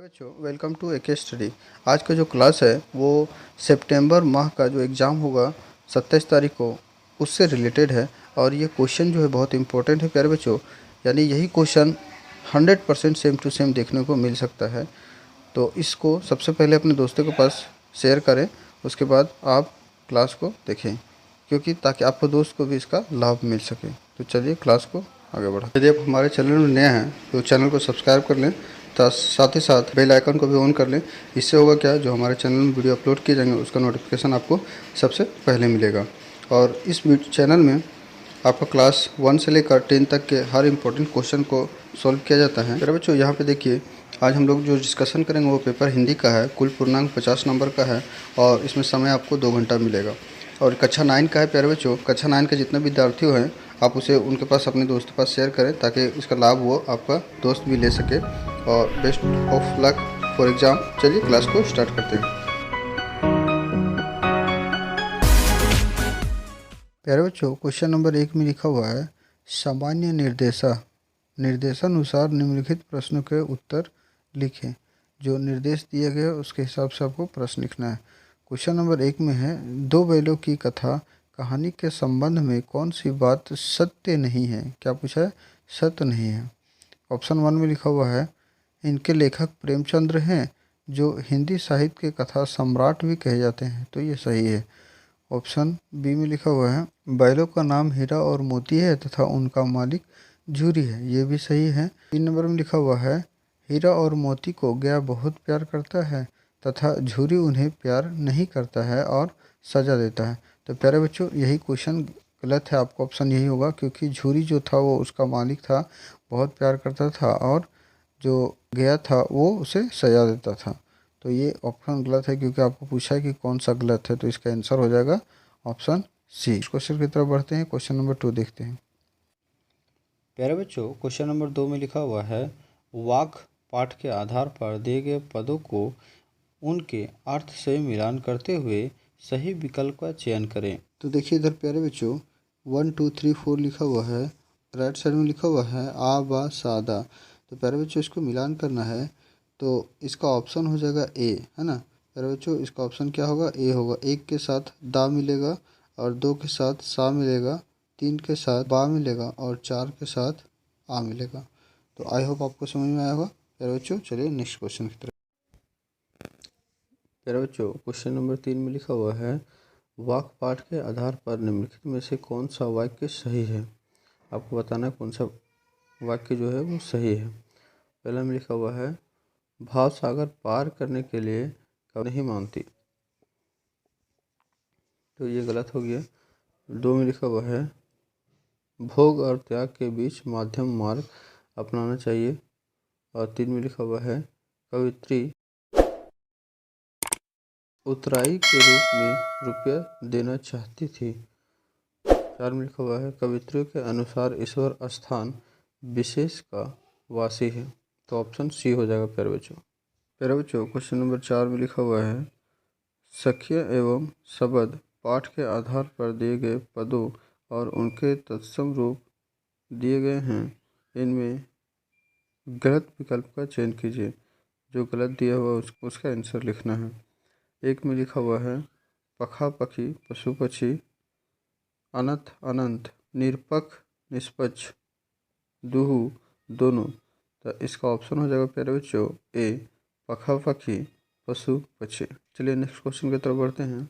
बच्चों, welcome to AK study. आज का जो क्लास है वो सितंबर माह का जो एग्ज़ाम होगा 27 तारीख को उससे रिलेटेड है। और ये क्वेश्चन जो है बहुत इंपॉर्टेंट है प्यारे बच्चों, यानी यही क्वेश्चन 100% सेम टू सेम देखने को मिल सकता है। तो इसको सबसे पहले अपने दोस्तों के पास शेयर करें, उसके बाद आप क्लास को देखें, क्योंकि ताकि आपको दोस्त को भी इसका लाभ मिल सके। तो चलिए क्लास को आगे बढ़ा। यदि आप हमारे चैनल में नए हैं तो चैनल को सब्सक्राइब कर लें, साथ ही साथ बेल आइकन को भी ऑन कर लें। इससे होगा क्या, जो हमारे चैनल में वीडियो अपलोड किए जाएंगे उसका नोटिफिकेशन आपको सबसे पहले मिलेगा। और इस चैनल में आपका क्लास 1 से लेकर 10 तक के हर इम्पोर्टेंट क्वेश्चन को सॉल्व किया जाता है। मेरे बच्चों, यहाँ पे देखिए, आज हम लोग जो डिस्कशन करेंगे वो पेपर हिंदी का है। कुल पूर्णांक 50 नंबर का है और इसमें समय आपको 2 घंटा मिलेगा। और कक्षा 9 का है प्यारे बच्चों। कक्षा 9 के जितने विद्यार्थी हैं आप उसे उनके पास, अपने दोस्तों के पास शेयर करें ताकि इसका लाभ वो आपका दोस्त भी ले सके। और best of luck for exam. चलिए क्लास को स्टार्ट करते हैं। प्यारे बच्चों, क्वेश्चन नंबर 1 में लिखा हुआ है सामान्य निर्देशानुसार निम्नलिखित प्रश्नों के उत्तर लिखें। जो निर्देश दिए गए उसके हिसाब से आपको प्रश्न लिखना है। क्वेश्चन नंबर 1 में है, दो बैलों की कहानी के संबंध में कौन सी बात सत्य नहीं है। क्या पूछा है? सत्य नहीं है। ऑप्शन 1 में लिखा हुआ है इनके लेखक प्रेमचंद्र हैं, जो हिंदी साहित्य के कथा सम्राट भी कहे जाते हैं। तो ये सही है। ऑप्शन बी में लिखा हुआ है बैलों का नाम हीरा और मोती है तथा उनका मालिक झूरी है। ये भी सही है। 3 नंबर में लिखा हुआ है हीरा और मोती को गया बहुत प्यार करता है तथा झूरी उन्हें प्यार नहीं करता है और सजा देता है। तो प्यारे बच्चों, यही क्वेश्चन गलत है। आपका ऑप्शन यही होगा, क्योंकि झूरी जो था वो उसका मालिक था, बहुत प्यार करता था, और जो गया था वो उसे सजा देता था। तो ये ऑप्शन गलत है, क्योंकि आपको पूछा है कि कौन सा गलत है। तो इसका आंसर हो जाएगा ऑप्शन सी। इस क्वेश्चन की तरफ बढ़ते हैं। क्वेश्चन नंबर 2 देखते हैं। प्यारे बच्चों, क्वेश्चन नंबर 2 में लिखा हुआ है वाक्य पाठ के आधार पर दिए गए पदों को उनके अर्थ से मिलान करते हुए सही विकल्प का चयन करें। तो देखिए इधर प्यारे बच्चों 1 2 3 4 लिखा हुआ है। राइट साइड में लिखा हुआ है आ बा सादा। तो प्यारे बच्चों इसको मिलान करना है, तो इसका ऑप्शन हो जाएगा ए, है ना। प्यारे बच्चों इसका ऑप्शन क्या होगा? ए होगा। 1 के साथ दा मिलेगा और 2 के साथ सा मिलेगा, 3 के साथ बा मिलेगा और 4 के साथ आ मिलेगा। तो आई होप आपको समझ में आया होगा प्यारे बच्चों। चलिए नेक्स्ट क्वेश्चन की तरफ। प्यारे बच्चों, क्वेश्चन नंबर 3 में लिखा हुआ है वाक्य पाठ के आधार पर निम्नलिखित में से कौन सा वाक्य सही है। आपको बताना है कौन सा वाक्य जो है वो सही है। पहला में लिखा हुआ है भाव सागर पार करने के लिए कब नहीं मानती। तो ये गलत हो गया। 2 में लिखा हुआ है भोग और त्याग के बीच मध्यम मार्ग अपनाना चाहिए। और 3 में लिखा हुआ है कवित्री उतराई के रूप में रुपया देना चाहती थी। 4 में लिखा हुआ है कवित्रियों के अनुसार ईश्वर स्थान विशेष का वासी है। तो ऑप्शन सी हो जाएगा प्यारे बच्चों। प्यारे बच्चों, क्वेश्चन नंबर 4 में लिखा हुआ है सख्य एवं शब्द पाठ के आधार पर दिए गए पदों और उनके तत्सम रूप दिए गए हैं। इनमें गलत विकल्प का चयन कीजिए। जो गलत दिया हुआ उसका आंसर लिखना है। 1 में लिखा हुआ है पखा पखी पशु पक्षी अनंत अनंत निरपक्ष निष्पक्ष दुहु दोनों। तो इसका ऑप्शन हो जाएगा प्यारे बच्चों ए पखा पखी पशु पक्षी। चलिए नेक्स्ट क्वेश्चन की तरफ बढ़ते हैं।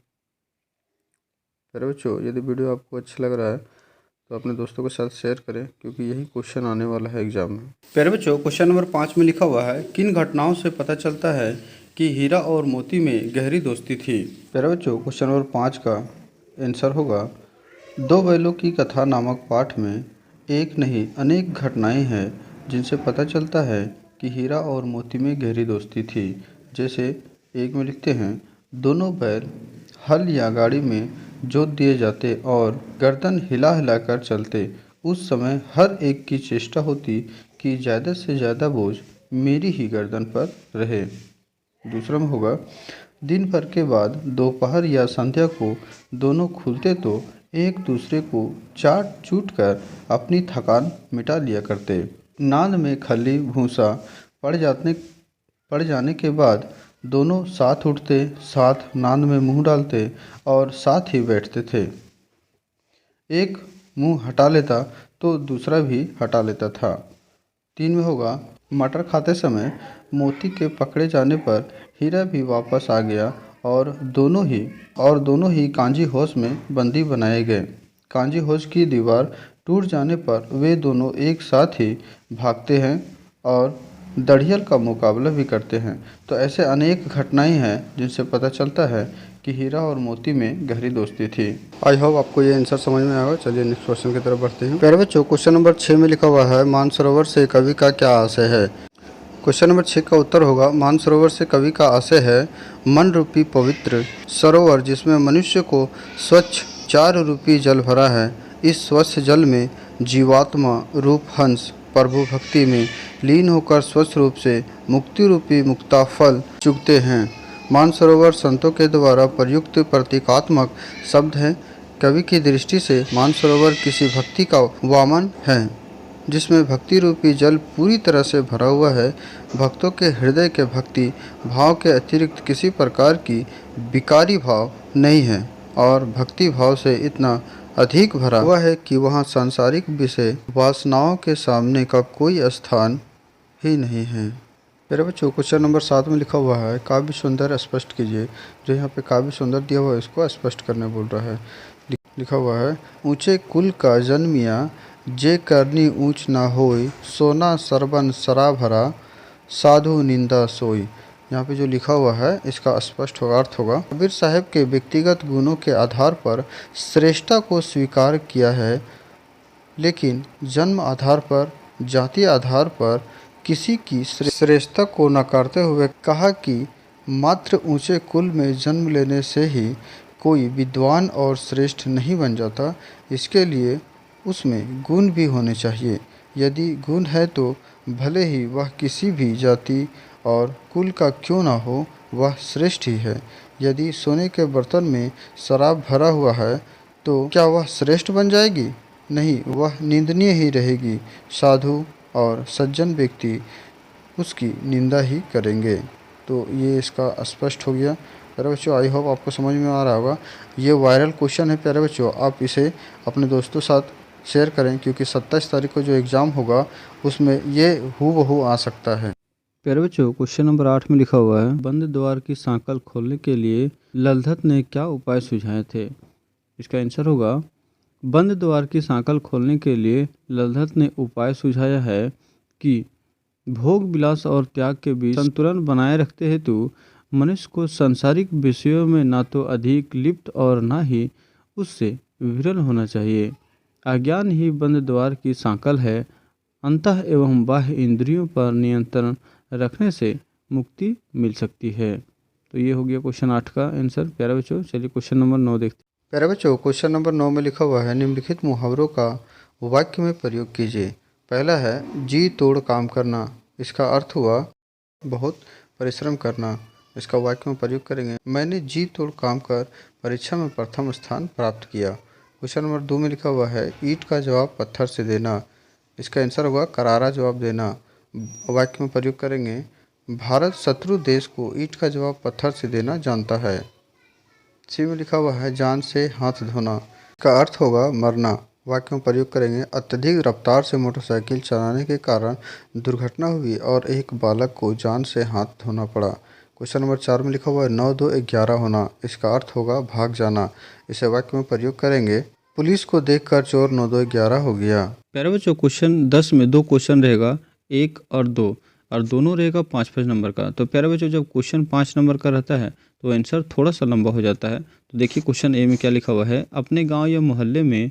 प्यारे बच्चों, यदि वीडियो आपको अच्छा लग रहा है तो अपने दोस्तों के साथ शेयर करें, क्योंकि यही क्वेश्चन आने वाला है एग्जाम में। प्यारे बच्चों, क्वेश्चन नंबर 5 में लिखा हुआ है किन घटनाओं से पता चलता है कि हीरा और मोती में गहरी दोस्ती थी। प्यारे बच्चों, क्वेश्चन नंबर 5 का आंसर होगा दो बैलों की कथा नामक पाठ में एक नहीं अनेक घटनाएं हैं जिनसे पता चलता है कि हीरा और मोती में गहरी दोस्ती थी। जैसे 1 में लिखते हैं दोनों बैल हल या गाड़ी में जोत दिए जाते और गर्दन हिला हिलाकर चलते। उस समय हर एक की चेष्टा होती कि ज़्यादा से ज़्यादा बोझ मेरी ही गर्दन पर रहे। दूसरा में होगा दिन भर के बाद दोपहर या संध्या को दोनों खुलते तो एक दूसरे को चाट चूट कर अपनी थकान मिटा लिया करते। नांद में खली भूसा पड़ जाने पड़ जाने के बाद दोनों साथ उठते, साथ नांद में मुंह डालते और साथ ही बैठते थे। एक मुंह हटा लेता तो दूसरा भी हटा लेता था। 3 में होगा, मटर खाते समय मोती के पकड़े जाने पर हीरा भी वापस आ गया और दोनों ही कांजी हौस में बंदी बनाए गए। कांजी हौस की दीवार टूट जाने पर वे दोनों एक साथ ही भागते हैं और दड़ियल का मुकाबला भी करते हैं। तो ऐसे अनेक घटनाएं हैं जिनसे पता चलता है कि हीरा और मोती में गहरी दोस्ती थी। आई होप आपको ये आंसर समझ में आएगा। चलिए नेक्स्ट क्वेश्चन की तरफ बढ़ते हैं। प्यारे बच्चों, क्वेश्चन नंबर 6 में लिखा हुआ है, मानसरोवर से कवि का क्या आशय है। क्वेश्चन नंबर 6 का उत्तर होगा, मानसरोवर से कवि का आशय है मन रूपी पवित्र सरोवर जिसमें मनुष्य को स्वच्छ 4 रूपी जल भरा है। इस स्वच्छ जल में जीवात्मा रूप हंस प्रभु भक्ति में लीन होकर स्वच्छ रूप से मुक्ति रूपी मुक्ता फल चुगते हैं। मानसरोवर संतों के द्वारा प्रयुक्त प्रतीकात्मक शब्द है। कवि की दृष्टि से मानसरोवर किसी भक्ति का वामन है जिसमें भक्ति रूपी जल पूरी तरह से भरा हुआ है। भक्तों के हृदय के भक्ति भाव के अतिरिक्त किसी प्रकार की विकारी भाव नहीं है और भक्ति भाव से इतना अधिक भरा हुआ है कि वहाँ सांसारिक विषय वासनाओं के सामने का कोई स्थान ही नहीं है। मेरे बच्चों, क्वेश्चन नंबर 7 में लिखा हुआ है, काव्य सौंदर्य स्पष्ट कीजिए। जो यहाँ पे काव्य सौंदर्य दिया हुआ है इसको स्पष्ट करने बोल रहा है। लिखा हुआ है, ऊंचे कुल का जन्मिया जे करनी ऊंच ना होय, सोना सरबन सरा भरा साधु निंदा सोई। यहाँ पे जो लिखा हुआ है इसका स्पष्ट होगा अर्थ होगा, कबीर साहब के व्यक्तिगत गुणों के आधार पर श्रेष्ठता को स्वीकार किया है, लेकिन जन्म आधार पर, जाति आधार पर किसी की श्रेष्ठता को नकारते हुए कहा कि मात्र ऊंचे कुल में जन्म लेने से ही कोई विद्वान और श्रेष्ठ नहीं बन जाता। इसके लिए उसमें गुण भी होने चाहिए। यदि गुण है तो भले ही वह किसी भी जाति और कुल का क्यों ना हो, वह श्रेष्ठ ही है। यदि सोने के बर्तन में शराब भरा हुआ है तो क्या वह श्रेष्ठ बन जाएगी? नहीं, वह निंदनीय ही रहेगी। साधु और सज्जन व्यक्ति उसकी निंदा ही करेंगे। तो ये इसका स्पष्ट हो गया। प्यारे बच्चों, आई होप आपको समझ में आ रहा होगा। ये वायरल क्वेश्चन है प्यारे बच्चों, आप इसे अपने दोस्तों साथ शेयर करें क्योंकि 27 तारीख को जो एग्ज़ाम होगा उसमें ये हूबहू आ सकता है। प्यारे बच्चों, क्वेश्चन नंबर 8 में लिखा हुआ है, बंद द्वार की सांकल खोलने के लिए ललधत ने क्या उपाय सुझाए थे। इसका आंसर होगा, बंद द्वार की सांकल खोलने के लिए ललधत ने उपाय सुझाया है कि भोग विलास और त्याग के बीच संतुलन बनाए रखते हेतु मनुष्य को सांसारिक विषयों में ना तो अधिक लिप्त और ना ही उससे विरल होना चाहिए। अज्ञान ही बंद द्वार की सांकल है। अंतः एवं बाह्य इंद्रियों पर नियंत्रण रखने से मुक्ति मिल सकती है। तो ये हो गया क्वेश्चन 8 का आंसर। प्यारे बच्चों, चलिए क्वेश्चन नंबर 9 देखते हैं। प्यारे बच्चों, क्वेश्चन नंबर 9 में लिखा हुआ है, निम्नलिखित मुहावरों का वाक्य में प्रयोग कीजिए। पहला है जी तोड़ काम करना। इसका अर्थ हुआ बहुत परिश्रम करना। इसका वाक्य में प्रयोग करेंगे, मैंने जी तोड़ काम कर परीक्षा में प्रथम स्थान प्राप्त किया। क्वेश्चन नंबर 2 में लिखा हुआ है, ईंट का जवाब पत्थर से देना। इसका आंसर होगा करारा जवाब देना। वाक्य में प्रयोग करेंगे, भारत शत्रु देश को ईंट का जवाब पत्थर से देना जानता है। सी में लिखा हुआ है, जान से हाथ धोना। इसका अर्थ होगा मरना। वाक्य में प्रयोग करेंगे, अत्यधिक रफ्तार से मोटरसाइकिल चलाने के कारण दुर्घटना हुई और एक बालक को जान से हाथ धोना पड़ा। क्वेश्चन नंबर 4 में लिखा हुआ है, 9 2 11 होना। इसका अर्थ होगा भाग जाना। इसे वाक्य में प्रयोग करेंगे, पुलिस को देखकर चोर 9 2 11 हो गया। प्यारे बच्चों, क्वेश्चन 10 में 2 क्वेश्चन रहेगा, 1 और 2, और दोनों रहेगा 5-5 नंबर का। तो प्यारे बच्चों, जब क्वेश्चन 5 नंबर का रहता है तो आंसर थोड़ा सा लंबा हो जाता है। तो देखिए क्वेश्चन ए में क्या लिखा हुआ है, अपने गांव या मोहल्ले में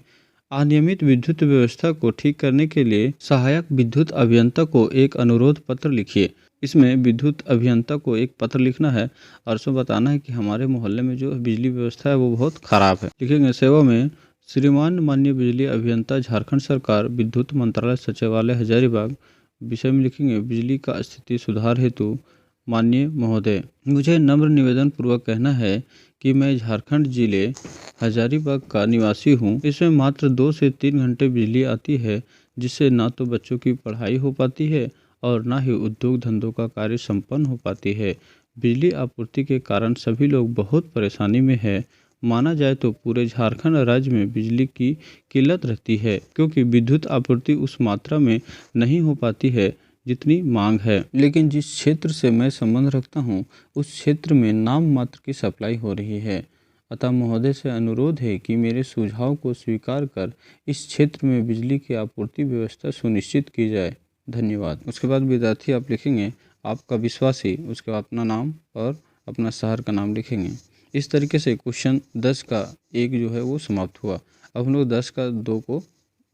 अनियमित विद्युत व्यवस्था को ठीक करने के लिए सहायक विद्युत अभियंता को एक अनुरोध पत्र लिखिए। इसमें विद्युत अभियंता को एक पत्र लिखना है और उसमें बताना है कि हमारे मोहल्ले में जो बिजली व्यवस्था है वो बहुत खराब है। लिखेंगे, सेवा में श्रीमान माननीय बिजली अभियंता झारखंड सरकार विद्युत मंत्रालय सचिवालय हजारीबाग। विषय में लिखेंगे, बिजली का स्थिति सुधार हेतु माननीय महोदय, मुझे नम्र निवेदन पूर्वक कहना है कि मैं झारखंड जिले हजारीबाग का निवासी हूँ। इसमें मात्र 2 से 3 घंटे बिजली आती है, जिससे ना तो बच्चों की पढ़ाई हो पाती है और ना ही उद्योग धंधों का कार्य संपन्न हो पाती है। बिजली आपूर्ति के कारण सभी लोग बहुत परेशानी में है। माना जाए तो पूरे झारखंड राज्य में बिजली की किल्लत रहती है, क्योंकि विद्युत आपूर्ति उस मात्रा में नहीं हो पाती है जितनी मांग है। लेकिन जिस क्षेत्र से मैं संबंध रखता हूँ उस क्षेत्र में नाम मात्र की सप्लाई हो रही है। अतः महोदय से अनुरोध है कि मेरे सुझाव को स्वीकार कर इस क्षेत्र में बिजली की आपूर्ति व्यवस्था सुनिश्चित की जाए। धन्यवाद। उसके बाद विद्यार्थी आप लिखेंगे आपका विश्वासी, उसके बाद अपना नाम और अपना शहर का नाम लिखेंगे। इस तरीके से क्वेश्चन 10 का 1 जो है वो समाप्त हुआ। अब हम लोग 10 का 2 को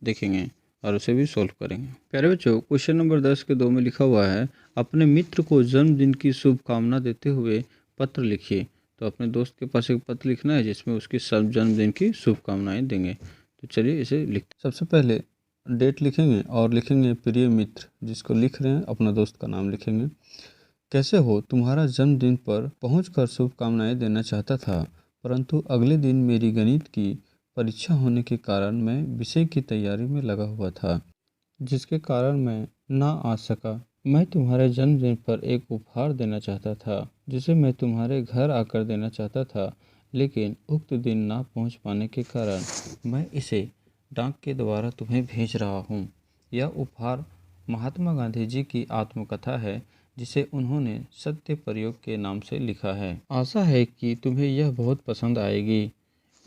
देखेंगे और उसे भी सॉल्व करेंगे। प्यारे बच्चों, क्वेश्चन नंबर 10 के 2 में लिखा हुआ है, अपने मित्र को जन्मदिन की शुभकामना देते हुए पत्र लिखिए। तो अपने दोस्त के पास एक पत्र लिखना है जिसमें उसकी सब जन्मदिन की शुभकामनाएं देंगे। तो चलिए इसे लिखते। सबसे पहले डेट लिखेंगे और लिखेंगे प्रिय मित्र, जिसको लिख रहे हैं अपना दोस्त का नाम लिखेंगे। कैसे हो, तुम्हारा जन्मदिन पर पहुंचकर शुभकामनाएं देना चाहता था, परंतु अगले दिन मेरी गणित की परीक्षा होने के कारण मैं विषय की तैयारी में लगा हुआ था, जिसके कारण मैं ना आ सका। मैं तुम्हारे जन्मदिन पर एक उपहार देना चाहता था, जिसे मैं तुम्हारे घर आकर देना चाहता था, लेकिन उक्त दिन ना पहुंच पाने के कारण मैं इसे डाक के द्वारा तुम्हें भेज रहा हूं। यह उपहार महात्मा गांधी जी की आत्मकथा है, जिसे उन्होंने सत्य प्रयोग के नाम से लिखा है। आशा है कि तुम्हें यह बहुत पसंद आएगी।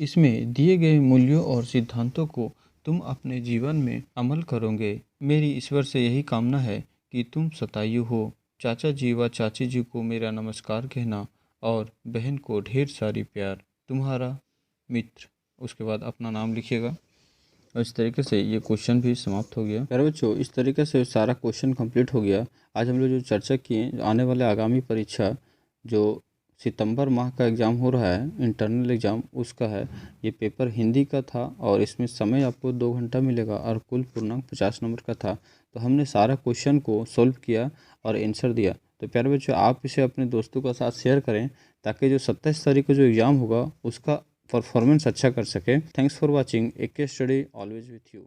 इसमें दिए गए मूल्यों और सिद्धांतों को तुम अपने जीवन में अमल करोगे। मेरी ईश्वर से यही कामना है कि तुम शतायु हो। चाचा जी व चाची जी को मेरा नमस्कार कहना और बहन को ढेर सारी प्यार। तुम्हारा मित्र। उसके बाद अपना नाम लिखिएगा। और इस तरीके से ये क्वेश्चन भी समाप्त हो गया। प्यारे बच्चों, इस तरीके से सारा क्वेश्चन कंप्लीट हो गया। आज हम लोग जो चर्चा किए, आने वाले आगामी परीक्षा जो सितंबर माह का एग्ज़ाम हो रहा है, इंटरनल एग्ज़ाम, उसका है। ये पेपर हिंदी का था और इसमें समय आपको 2 घंटा मिलेगा और कुल पूर्णांक 50 नंबर का था। तो हमने सारा क्वेश्चन को सॉल्व किया और आंसर दिया। तो प्यारे बच्चों, आप इसे अपने दोस्तों के साथ शेयर करें ताकि जो 27 तारीख को जो एग्ज़ाम होगा उसका परफॉर्मेंस अच्छा कर सके। Thanks for watching. AK study always with you.